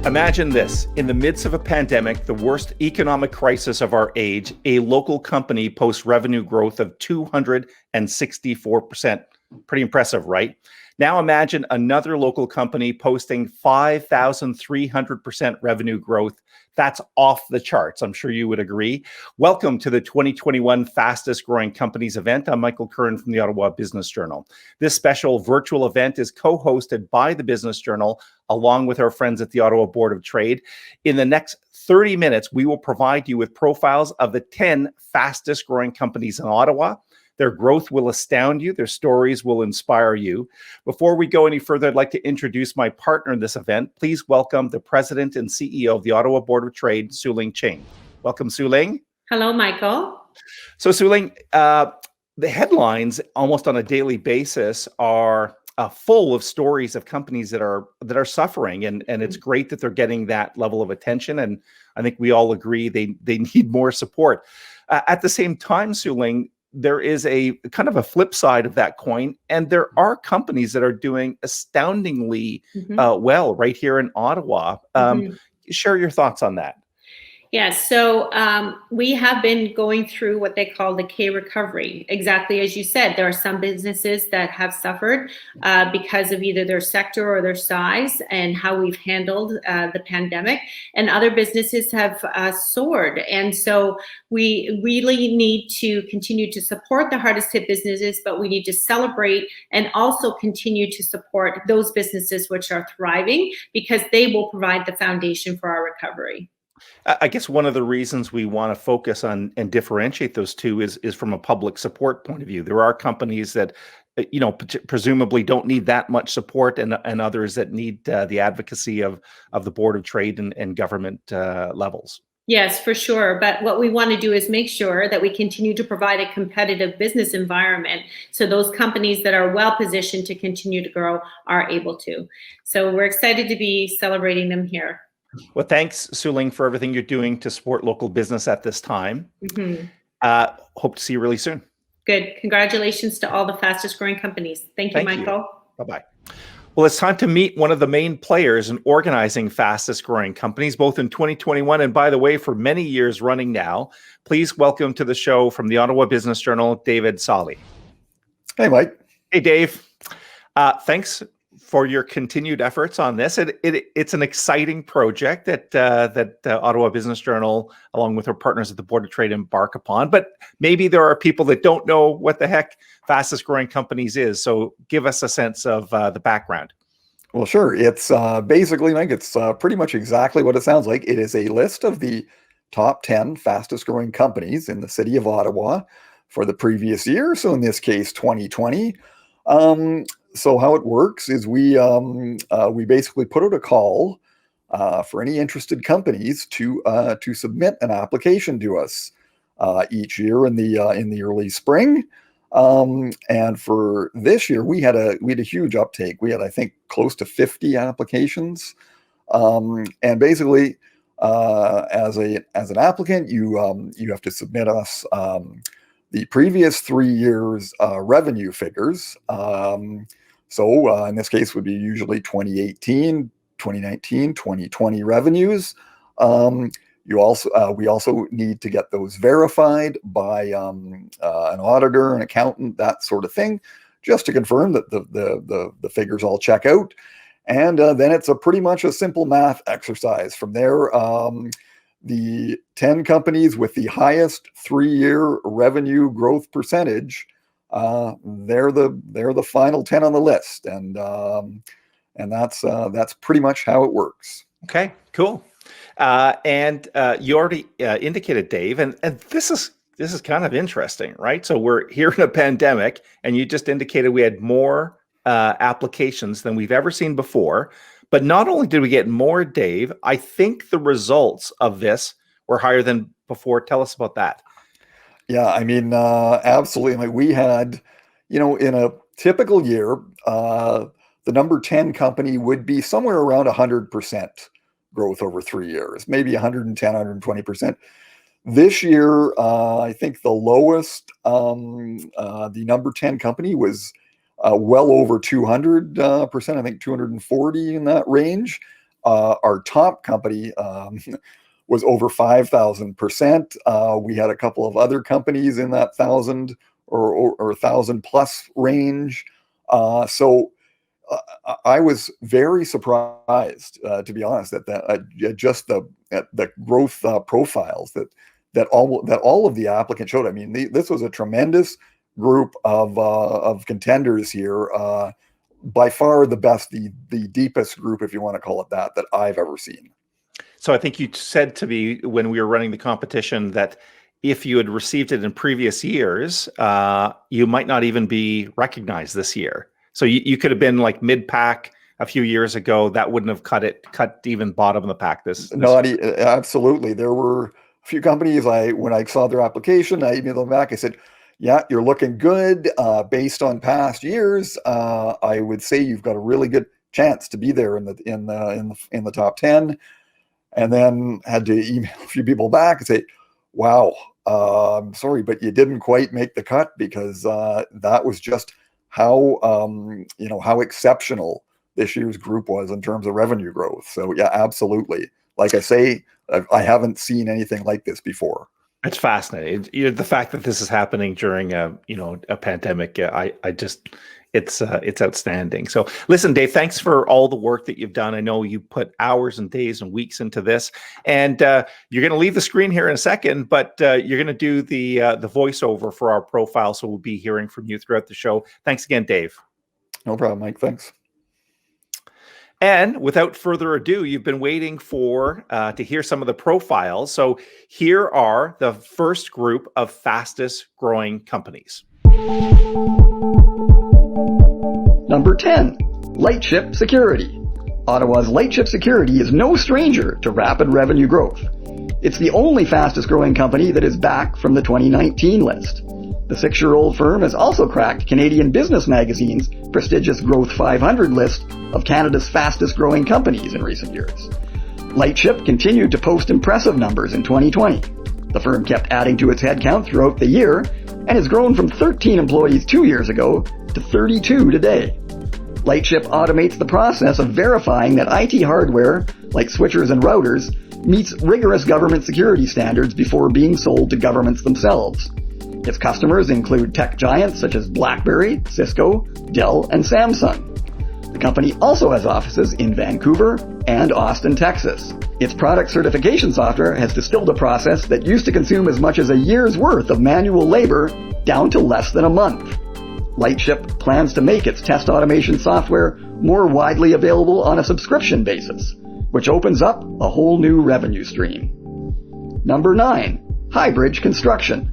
Imagine this. In the midst of a pandemic, the worst economic crisis of our age, a local company posts revenue growth of 264%. Pretty impressive, right? Now imagine another local company posting 5,300% revenue growth. That's off the charts. I'm sure you would agree. Welcome to the 2021 Fastest Growing Companies event. I'm Michael Curran from the Ottawa Business Journal. This special virtual event is co-hosted by the Business Journal along with our friends at the Ottawa Board of Trade. In the next 30 minutes, we will provide you with profiles of the 10 fastest growing companies in Ottawa. Their growth will astound you. Their stories will inspire you. Before we go any further, I'd like to introduce my partner in this event. Please welcome the President and CEO of the Ottawa Board of Trade, Su-Ling Ching. Welcome, Su-Ling. Hello, Michael. So, Su-Ling, the headlines almost on a daily basis are full of stories of companies that are suffering, and it's great that they're getting that level of attention. And I think we all agree they need more support. At the same time, Su-Ling, there is a kind of a flip side of that coin, and there are companies that are doing astoundingly well right here in Ottawa. Share your thoughts on that. Yeah, so we have been going through what they call the K recovery. Exactly as you said, there are some businesses that have suffered because of either their sector or their size and how we've handled the pandemic, and other businesses have soared. And so we really need to continue to support the hardest hit businesses, but we need to celebrate and also continue to support those businesses which are thriving, because they will provide the foundation for our recovery. I guess one of the reasons we want to focus on and differentiate those two is from a public support point of view. There are companies that, presumably don't need that much support, and others that need the advocacy of the Board of Trade and government levels. Yes, for sure. But what we want to do is make sure that we continue to provide a competitive business environment so those companies that are well positioned to continue to grow are able to. So we're excited to be celebrating them here. Well, thanks, Su-Ling, for everything you're doing to support local business at this time. Hope to see you really soon. Good. Congratulations to all the fastest growing companies. Thank you, Michael. Bye-bye. Well, it's time to meet one of the main players in organizing fastest growing companies, both in 2021 and, by the way, for many years running now. Please welcome to the show from the Ottawa Business Journal, David Salle. Hey, Mike. Hey, Dave. Thanks for your continued efforts on this. It's an exciting project that Ottawa Business Journal, along with our partners at the Board of Trade, embark upon. But maybe there are people that don't know what the heck Fastest Growing Companies is. So give us a sense of the background. Well, sure. It's basically, Mike, it's pretty much exactly what it sounds like. It is a list of the top 10 fastest growing companies in the city of Ottawa for the previous year. So in this case, 2020. So how it works is we basically put out a call for any interested companies to submit an application to us each year in the early spring. And for this year, we had a huge uptake. We had, I think, close to 50 applications. And basically, as an applicant, you have to submit us the previous 3 years revenue figures. So in this case would be usually 2018, 2019, 2020 revenues. We also need to get those verified by an auditor, an accountant, that sort of thing, just to confirm that the figures all check out. And then it's pretty much a simple math exercise. From there, the 10 companies with the highest 3-year revenue growth percentage, they're the final 10 on the list, and that's pretty much how it works. Okay, cool. And you already indicated, Dave, and this is kind of interesting, right? So we're here in a pandemic, and you just indicated we had more applications than we've ever seen before. But not only did we get more, Dave, I think the results of this were higher than before. Tell us about that. Yeah, I mean, absolutely. I mean, we had, in a typical year, the number 10 company would be somewhere around 100% growth over 3 years, maybe 110, 120%. This year, I think the lowest, the number 10 company was well over 200%, I think 240 in that range. Our top company was over 5,000%. We had a couple of other companies in that 1,000 or 1,000 plus range. So I was very surprised, to be honest, at just the growth profiles that all of the applicants showed. I mean, this was a tremendous group of contenders here. By far the best, the deepest group, if you want to call it that I've ever seen. So I think you said to me when we were running the competition that if you had received it in previous years, you might not even be recognized this year. So you could have been like mid-pack a few years ago. That wouldn't have cut even bottom of the pack. Absolutely. There were a few companies, when I saw their application, I emailed them back. I said, yeah, you're looking good. Based on past years, I would say you've got a really good chance to be there in the top 10. And then had to email a few people back and say, wow, I'm sorry, but you didn't quite make the cut, because that was just how exceptional this year's group was in terms of revenue growth. So yeah, absolutely. Like I say, I haven't seen anything like this before. It's fascinating. The fact that this is happening during a pandemic, it's outstanding. So listen, Dave, thanks for all the work that you've done. I know you put hours and days and weeks into this, and you're going to leave the screen here in a second, but you're going to do the voiceover for our profile. So we'll be hearing from you throughout the show. Thanks again, Dave. No problem, Mike. Thanks. And without further ado, you've been waiting to hear some of the profiles. So here are the first group of fastest growing companies. Number 10, Lightship Security. Ottawa's Lightship Security is no stranger to rapid revenue growth. It's the only fastest growing company that is back from the 2019 list. The 6-year-old firm has also cracked Canadian Business Magazine's prestigious Growth 500 list of Canada's fastest growing companies in recent years. Lightship continued to post impressive numbers in 2020. The firm kept adding to its headcount throughout the year and has grown from 13 employees 2 years ago to 32 today. Lightship automates the process of verifying that IT hardware, like switchers and routers, meets rigorous government security standards before being sold to governments themselves. Its customers include tech giants such as BlackBerry, Cisco, Dell, and Samsung. The company also has offices in Vancouver and Austin, Texas. Its product certification software has distilled a process that used to consume as much as a year's worth of manual labor down to less than a month. Lightship plans to make its test automation software more widely available on a subscription basis, which opens up a whole new revenue stream. Number 9, Highbridge Construction.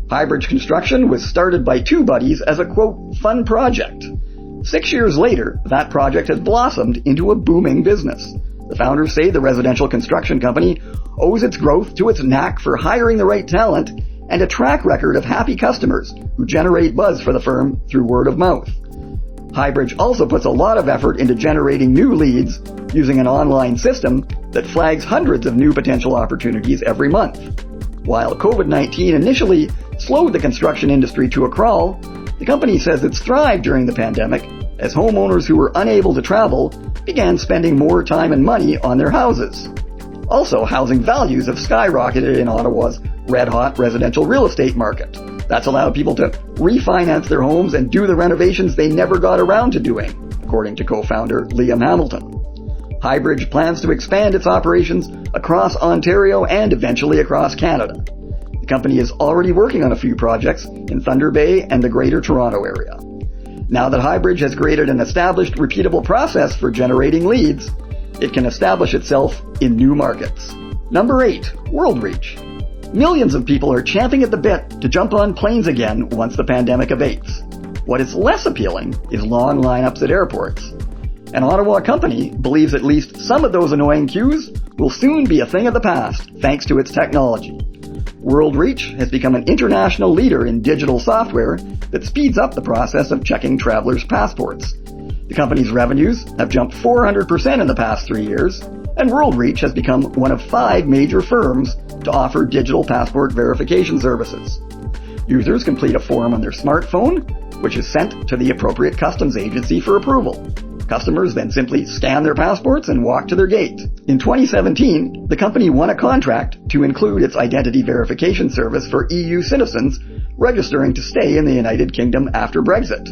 Highbridge Construction was started by two buddies as a, quote, fun project. 6 years later, that project has blossomed into a booming business. The founders say the residential construction company owes its growth to its knack for hiring the right talent and a track record of happy customers who generate buzz for the firm through word of mouth. Highbridge also puts a lot of effort into generating new leads using an online system that flags hundreds of new potential opportunities every month. While COVID-19 initially slowed the construction industry to a crawl, the company says it's thrived during the pandemic as homeowners who were unable to travel began spending more time and money on their houses. Also, housing values have skyrocketed in Ottawa's red-hot residential real estate market. That's allowed people to refinance their homes and do the renovations they never got around to doing, according to co-founder Liam Hamilton. Highbridge plans to expand its operations across Ontario and eventually across Canada. The company is already working on a few projects in Thunder Bay and the Greater Toronto area. Now that Highbridge has created an established, repeatable process for generating leads, it can establish itself in new markets. Number 8, WorldReach. Millions of people are champing at the bit to jump on planes again once the pandemic abates. What is less appealing is long lineups at airports. An Ottawa company believes at least some of those annoying queues will soon be a thing of the past thanks to its technology. WorldReach has become an international leader in digital software that speeds up the process of checking travelers' passports. The company's revenues have jumped 400% in the past 3 years, and WorldReach has become one of 5 major firms to offer digital passport verification services. Users complete a form on their smartphone, which is sent to the appropriate customs agency for approval. Customers then simply scan their passports and walk to their gate. In 2017, the company won a contract to include its identity verification service for EU citizens registering to stay in the United Kingdom after Brexit.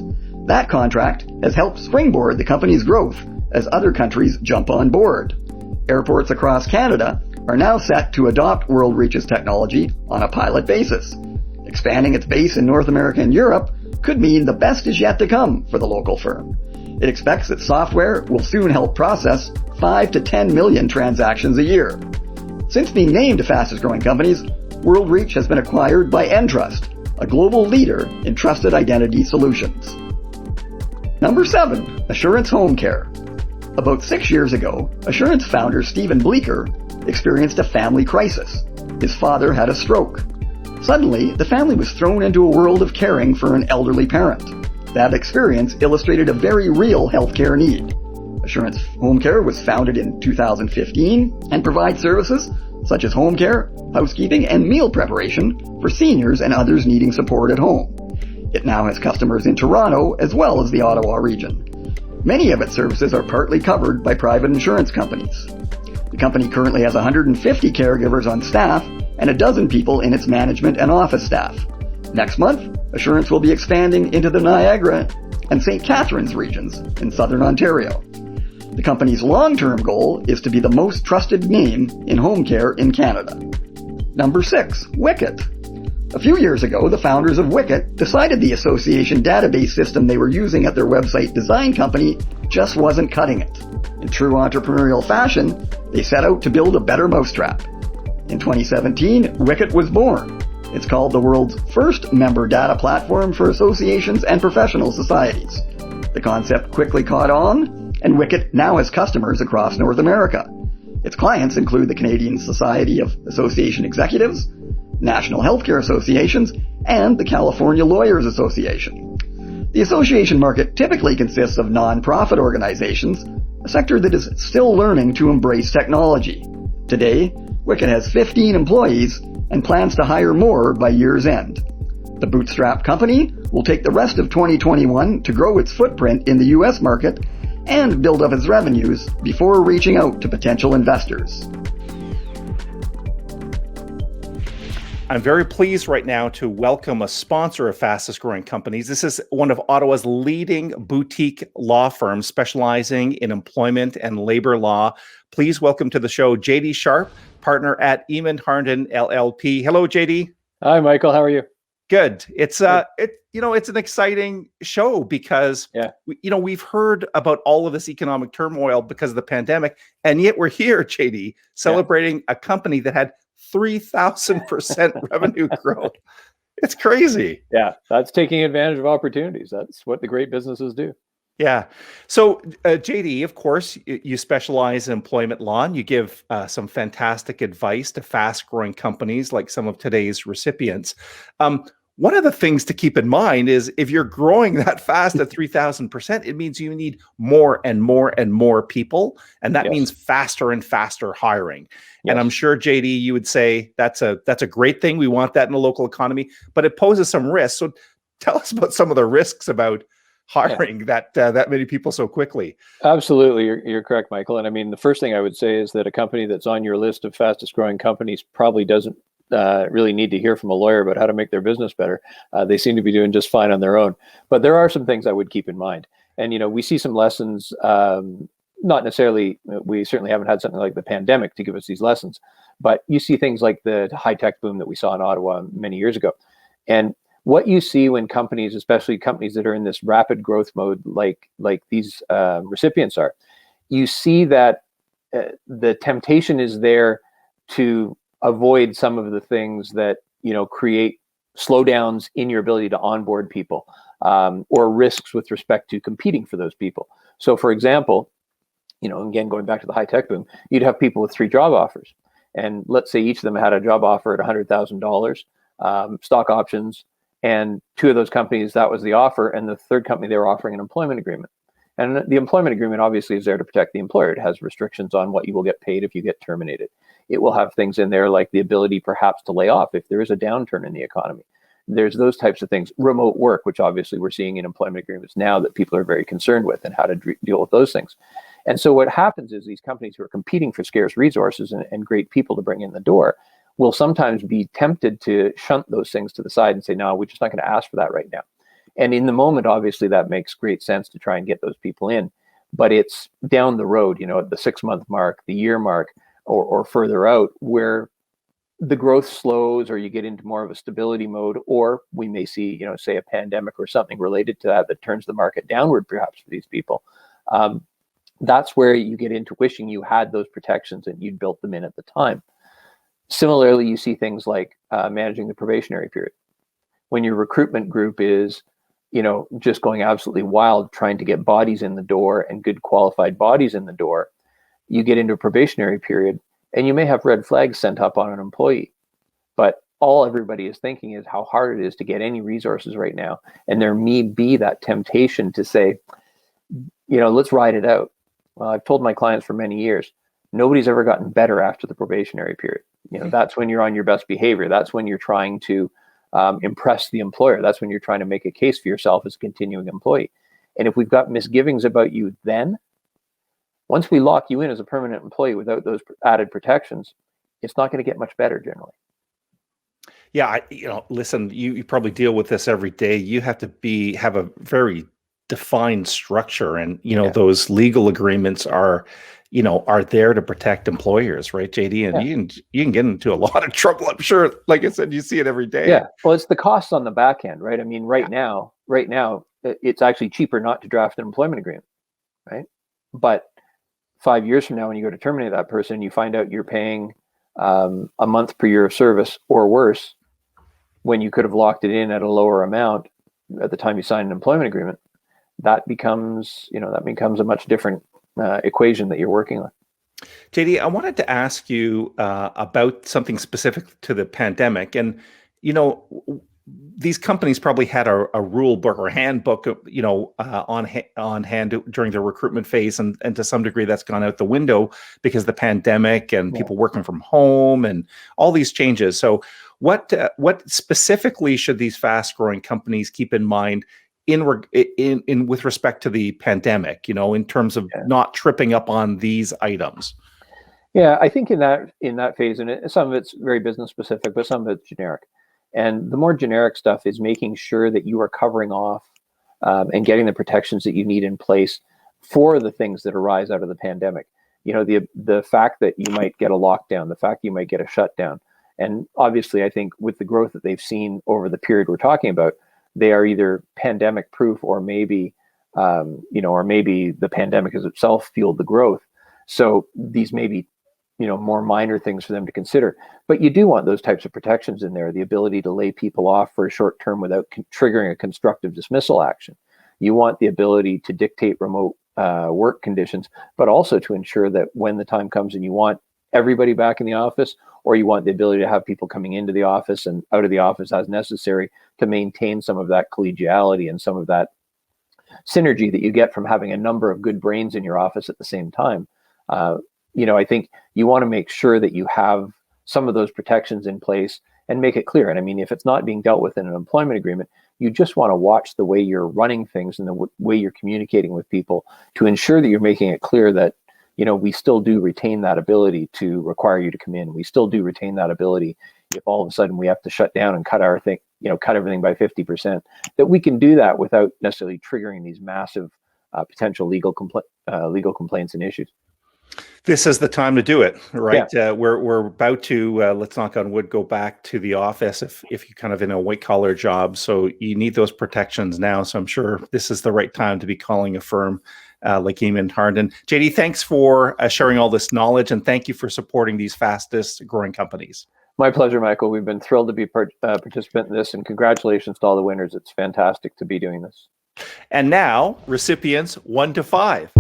That contract has helped springboard the company's growth as other countries jump on board. Airports across Canada are now set to adopt WorldReach's technology on a pilot basis. Expanding its base in North America and Europe could mean the best is yet to come for the local firm. It expects that software will soon help process 5 to 10 million transactions a year. Since being named fastest growing companies, WorldReach has been acquired by Entrust, a global leader in trusted identity solutions. Number 7, Assurance Home Care. About 6 years ago, Assurance founder Stephen Bleeker experienced a family crisis. His father had a stroke. Suddenly, the family was thrown into a world of caring for an elderly parent. That experience illustrated a very real healthcare need. Assurance Home Care was founded in 2015 and provides services such as home care, housekeeping, and meal preparation for seniors and others needing support at home. It now has customers in Toronto as well as the Ottawa region. Many of its services are partly covered by private insurance companies. The company currently has 150 caregivers on staff and a dozen people in its management and office staff. Next month, Assurance will be expanding into the Niagara and St. Catharines regions in southern Ontario. The company's long-term goal is to be the most trusted name in home care in Canada. Number 6, Wicket. A few years ago, the founders of Wicket decided the association database system they were using at their website design company just wasn't cutting it. In true entrepreneurial fashion, they set out to build a better mousetrap. In 2017, Wicket was born. It's called the world's first member data platform for associations and professional societies. The concept quickly caught on, and Wicket now has customers across North America. Its clients include the Canadian Society of Association Executives, National Healthcare Associations, and the California Lawyers Association. The association market typically consists of non-profit organizations, a sector that is still learning to embrace technology. Today, Wicket has 15 employees and plans to hire more by year's end. The bootstrap company will take the rest of 2021 to grow its footprint in the U.S. market and build up its revenues before reaching out to potential investors. I'm very pleased right now to welcome a sponsor of Fastest Growing Companies. This is one of Ottawa's leading boutique law firms specializing in employment and labor law. Please welcome to the show JD Sharp, partner at Eamon Harnden LLP. Hello, JD. Hi, Michael. How are you? Good. It's it's an exciting show because we've heard about all of this economic turmoil because of the pandemic, and yet we're here, JD, celebrating a company that had 3,000% revenue growth. It's crazy. Yeah, that's taking advantage of opportunities. That's what the great businesses do. Yeah. So, JD, of course, you specialize in employment law, and you give some fantastic advice to fast-growing companies like some of today's recipients. One of the things to keep in mind is if you're growing that fast at 3,000%, it means you need more and more and more people, and that means faster and faster hiring. Yes. And I'm sure, JD, you would say that's a great thing. We want that in the local economy, but it poses some risks. So, tell us about some of the risks about hiring that many people so quickly. Absolutely. You're correct, Michael. And I mean, the first thing I would say is that a company that's on your list of fastest growing companies probably doesn't really need to hear from a lawyer about how to make their business better. They seem to be doing just fine on their own. But there are some things I would keep in mind. And, we see some lessons, not necessarily, we certainly haven't had something like the pandemic to give us these lessons, but you see things like the high-tech boom that we saw in Ottawa many years ago. And what you see when companies, especially companies that are in this rapid growth mode, like these recipients are, you see that the temptation is there to avoid some of the things that create slowdowns in your ability to onboard people, or risks with respect to competing for those people. So, for example, again going back to the high tech boom, you'd have people with 3 job offers, and let's say each of them had a job offer at $100,000, stock options. And 2 of those companies, that was the offer. And the third company, they were offering an employment agreement. And the employment agreement obviously is there to protect the employer. It has restrictions on what you will get paid if you get terminated. It will have things in there like the ability perhaps to lay off if there is a downturn in the economy. There's those types of things. Remote work, which obviously we're seeing in employment agreements now that people are very concerned with, and how to deal with those things. And so what happens is these companies who are competing for scarce resources and great people to bring in the door will sometimes be tempted to shunt those things to the side and say, no, we're just not going to ask for that right now. And in the moment, obviously, that makes great sense to try and get those people in. But it's down the road, at the 6-month mark, the year mark, or further out, where the growth slows, or you get into more of a stability mode, or we may see, say a pandemic or something related to that turns the market downward, perhaps, for these people. That's where you get into wishing you had those protections and you'd built them in at the time. Similarly, you see things like managing the probationary period. When your recruitment group is, just going absolutely wild, trying to get bodies in the door and good qualified bodies in the door, you get into a probationary period and you may have red flags sent up on an employee. But all everybody is thinking is how hard it is to get any resources right now. And there may be that temptation to say, let's ride it out. Well, I've told my clients for many years, nobody's ever gotten better after the probationary period. That's when you're on your best behavior. That's when you're trying to impress the employer. That's when you're trying to make a case for yourself as a continuing employee. And if we've got misgivings about you then, once we lock you in as a permanent employee without those added protections, it's not going to get much better generally. Yeah, listen, you probably deal with this every day. You have to have a very defined structure, and those legal agreements are there to protect employers, right, JD? And you can get into a lot of trouble, I'm sure. Like I said, you see it every day. Yeah, well, it's the costs on the back end, right? I mean, right now, it's actually cheaper not to draft an employment agreement, right? But 5 years from now, when you go to terminate that person, you find out you're paying a month per year of service or worse, when you could have locked it in at a lower amount at the time you signed an employment agreement. That becomes a much different equation that you're working on. JD, I wanted to ask you about something specific to the pandemic. And, these companies probably had a rule book or handbook, on hand during the recruitment phase. And to some degree, that's gone out the window because of the pandemic and people working from home and all these changes. So what specifically should these fast growing companies keep in mind in with respect to the pandemic, in terms of not tripping up on these items? Yeah, I think in that phase, and some of it's very business specific, but some of it's generic. And the more generic stuff is making sure that you are covering off and getting the protections that you need in place for the things that arise out of the pandemic. The fact that you might get a lockdown, the fact that you might get a shutdown. And obviously, I think with the growth that they've seen over the period we're talking about, they are either pandemic proof or maybe the pandemic has itself fueled the growth. So these may be, more minor things for them to consider. But you do want those types of protections in there, the ability to lay people off for a short term without triggering a constructive dismissal action. You want the ability to dictate remote work conditions, but also to ensure that when the time comes and you want everybody back in the office, or you want the ability to have people coming into the office and out of the office as necessary to maintain some of that collegiality and some of that synergy that you get from having a number of good brains in your office at the same time. I think you want to make sure that you have some of those protections in place and make it clear. And I mean, if it's not being dealt with in an employment agreement, you just want to watch the way you're running things and the way you're communicating with people to ensure that you're making it clear that, we still do retain that ability to require you to come in. We still do retain that ability if all of a sudden we have to shut down and cut everything by 50%, that we can do that without necessarily triggering these massive potential legal complaints and issues. This is the time to do it, right? Yeah. We're about to, let's knock on wood, go back to the office if you're kind of in a white collar job. So you need those protections now. So I'm sure this is the right time to be calling a firm like Eamon Harnden. JD, thanks for sharing all this knowledge, and thank you for supporting these fastest growing companies. My pleasure, Michael. We've been thrilled to be participant in this, and congratulations to all the winners. It's fantastic to be doing this. And now, recipients 1 to 5.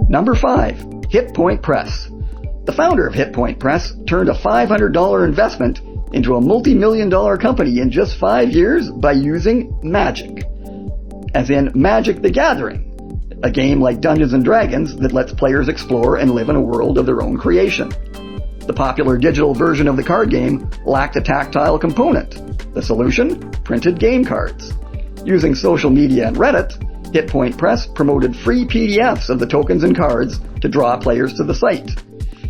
Number 5, HitPoint Press. The founder of HitPoint Press turned a $500 investment into a multi-million-dollar company in just 5 years by using magic. As in Magic the Gathering, a game like Dungeons & Dragons that lets players explore and live in a world of their own creation. the popular digital version of the card game lacked a tactile component. The solution? Printed game cards. Using social media and Reddit, HitPoint Press promoted free PDFs of the tokens and cards to draw players to the site.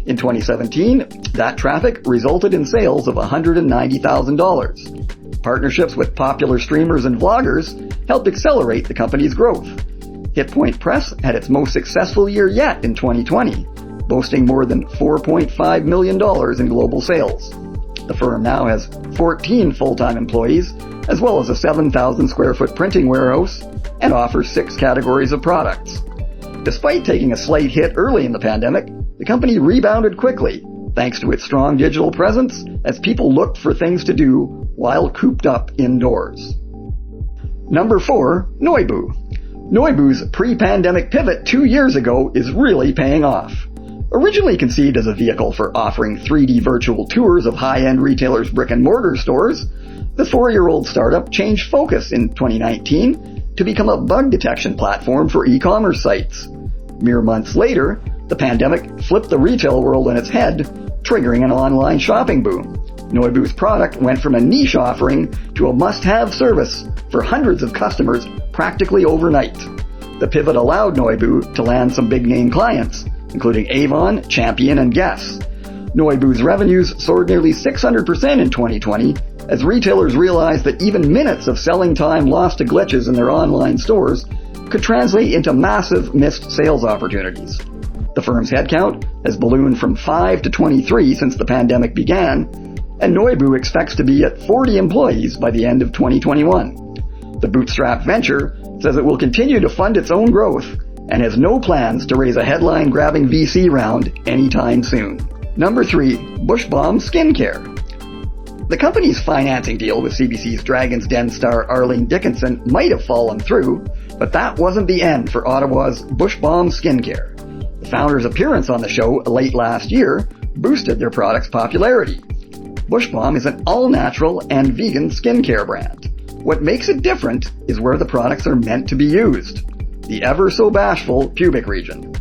In 2017, that traffic resulted in sales of $190,000. Partnerships with popular streamers and vloggers helped accelerate the company's growth. HitPoint Press had its most successful year yet in 2020, boasting more than $4.5 million in global sales. The firm now has 14 full-time employees, as well as a 7,000 square foot printing warehouse, and offers 6 categories of products. Despite taking a slight hit early in the pandemic, the company rebounded quickly, thanks to its strong digital presence as people looked for things to do while cooped up indoors. Number 4, Noibu. Noibu's pre-pandemic pivot 2 years ago is really paying off. Originally conceived as a vehicle for offering 3D virtual tours of high-end retailers' brick-and-mortar stores, the 4-year-old startup changed focus in 2019 to become a bug detection platform for e-commerce sites. Mere months later, the pandemic flipped the retail world on its head, triggering an online shopping boom. Noibu's product went from a niche offering to a must-have service for hundreds of customers practically overnight. The pivot allowed Noibu to land some big-name clients, including Avon, Champion, and Guess. Noibu's revenues soared nearly 600% in 2020 as retailers realized that even minutes of selling time lost to glitches in their online stores could translate into massive missed sales opportunities. The firm's headcount has ballooned from 5 to 23 since the pandemic began, and Noibu expects to be at 40 employees by the end of 2021. The bootstrap venture says it will continue to fund its own growth and has no plans to raise a headline-grabbing VC round anytime soon. Number 3, Bushbalm Skincare. The company's financing deal with CBC's Dragon's Den star Arlene Dickinson might have fallen through, but that wasn't the end for Ottawa's Bushbalm Skincare. The founder's appearance on the show late last year boosted their product's popularity. Bushbalm is an all-natural and vegan skincare brand. What makes it different is where the products are meant to be used. The ever-so-bashful pubic region.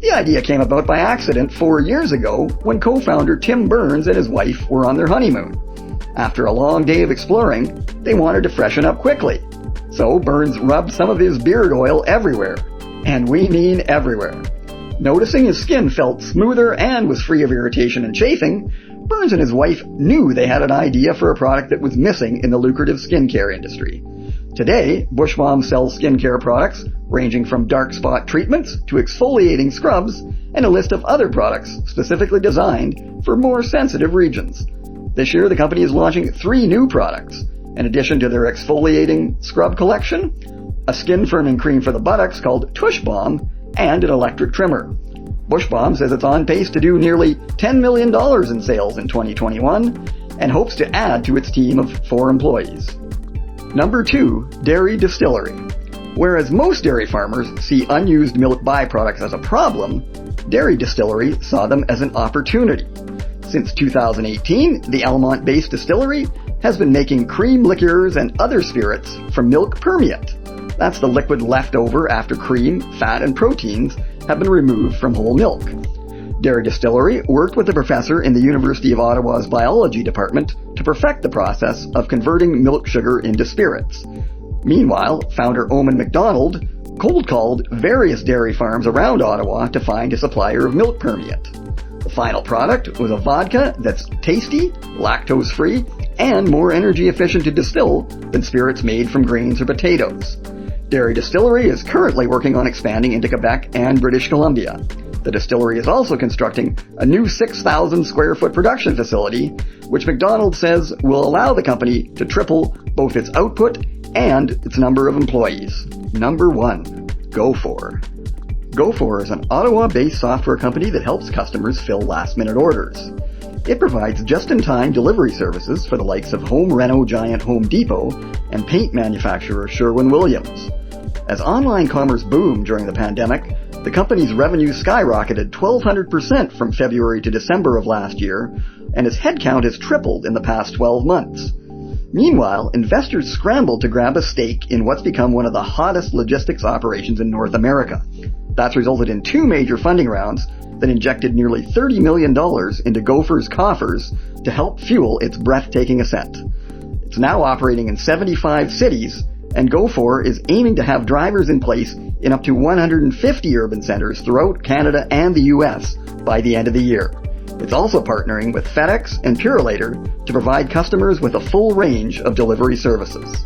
The idea came about by accident 4 years ago when co-founder Tim Burns and his wife were on their honeymoon. After a long day of exploring, they wanted to freshen up quickly. So Burns rubbed some of his beard oil everywhere. And we mean everywhere. Noticing his skin felt smoother and was free of irritation and chafing, Burns and his wife knew they had an idea for a product that was missing in the lucrative skincare industry. Today, Bushbalm sells skincare products ranging from dark spot treatments to exfoliating scrubs and a list of other products specifically designed for more sensitive regions. This year, the company is launching 3 new products. In addition to their exfoliating scrub collection, a skin firming cream for the buttocks called Tush Balm, and an electric trimmer. Bushbalm says it's on pace to do nearly $10 million in sales in 2021 and hopes to add to its team of 4 employees. Number 2, Dairy Distillery. Whereas most dairy farmers see unused milk byproducts as a problem, Dairy Distillery saw them as an opportunity. Since 2018, the Almont-based distillery has been making cream liqueurs and other spirits from milk permeate. That's the liquid left over after cream, fat, and proteins have been removed from whole milk. Dairy Distillery worked with a professor in the University of Ottawa's biology department to perfect the process of converting milk sugar into spirits. Meanwhile, founder Eamon MacDonald cold-called various dairy farms around Ottawa to find a supplier of milk permeate. The final product was a vodka that's tasty, lactose-free, and more energy efficient to distill than spirits made from grains or potatoes. Dairy Distillery is currently working on expanding into Quebec and British Columbia. The distillery is also constructing a new 6,000 square foot production facility, which MacDonald says will allow the company to triple both its output and its number of employees. Number 1, Go4. Go4 is an Ottawa-based software company that helps customers fill last-minute orders. It provides just-in-time delivery services for the likes of home reno giant Home Depot and paint manufacturer Sherwin-Williams. As online commerce boomed during the pandemic, the company's revenue skyrocketed 1,200% from February to December of last year, and its headcount has tripled in the past 12 months. Meanwhile, investors scrambled to grab a stake in what's become one of the hottest logistics operations in North America. That's resulted in 2 major funding rounds that injected nearly $30 million into Gopher's coffers to help fuel its breathtaking ascent. It's now operating in 75 cities, and Gopher is aiming to have drivers in place in up to 150 urban centers throughout Canada and the US by the end of the year. It's also partnering with FedEx and Purolator to provide customers with a full range of delivery services.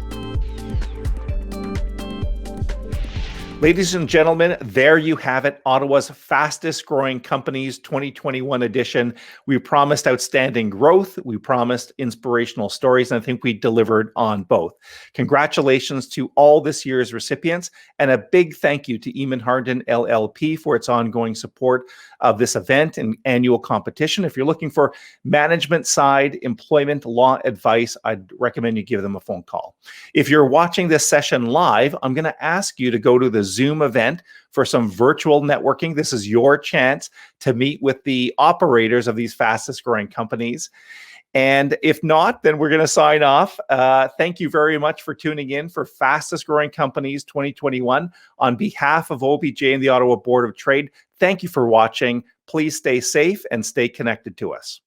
Ladies and gentlemen, there you have it, Ottawa's fastest growing companies 2021 edition. We promised outstanding growth. We promised inspirational stories, and I think we delivered on both. Congratulations to all this year's recipients, and a big thank you to Eamon Harden LLP for its ongoing support of this event and annual competition. If you're looking for management side employment law advice, I'd recommend you give them a phone call. If you're watching this session live, I'm going to ask you to go to the Zoom event for some virtual networking. This is your chance to meet with the operators of these fastest growing companies. And if not, then we're going to sign off. Thank you very much for tuning in for Fastest Growing Companies 2021. On behalf of OBJ and the Ottawa Board of Trade, thank you for watching. Please stay safe and stay connected to us.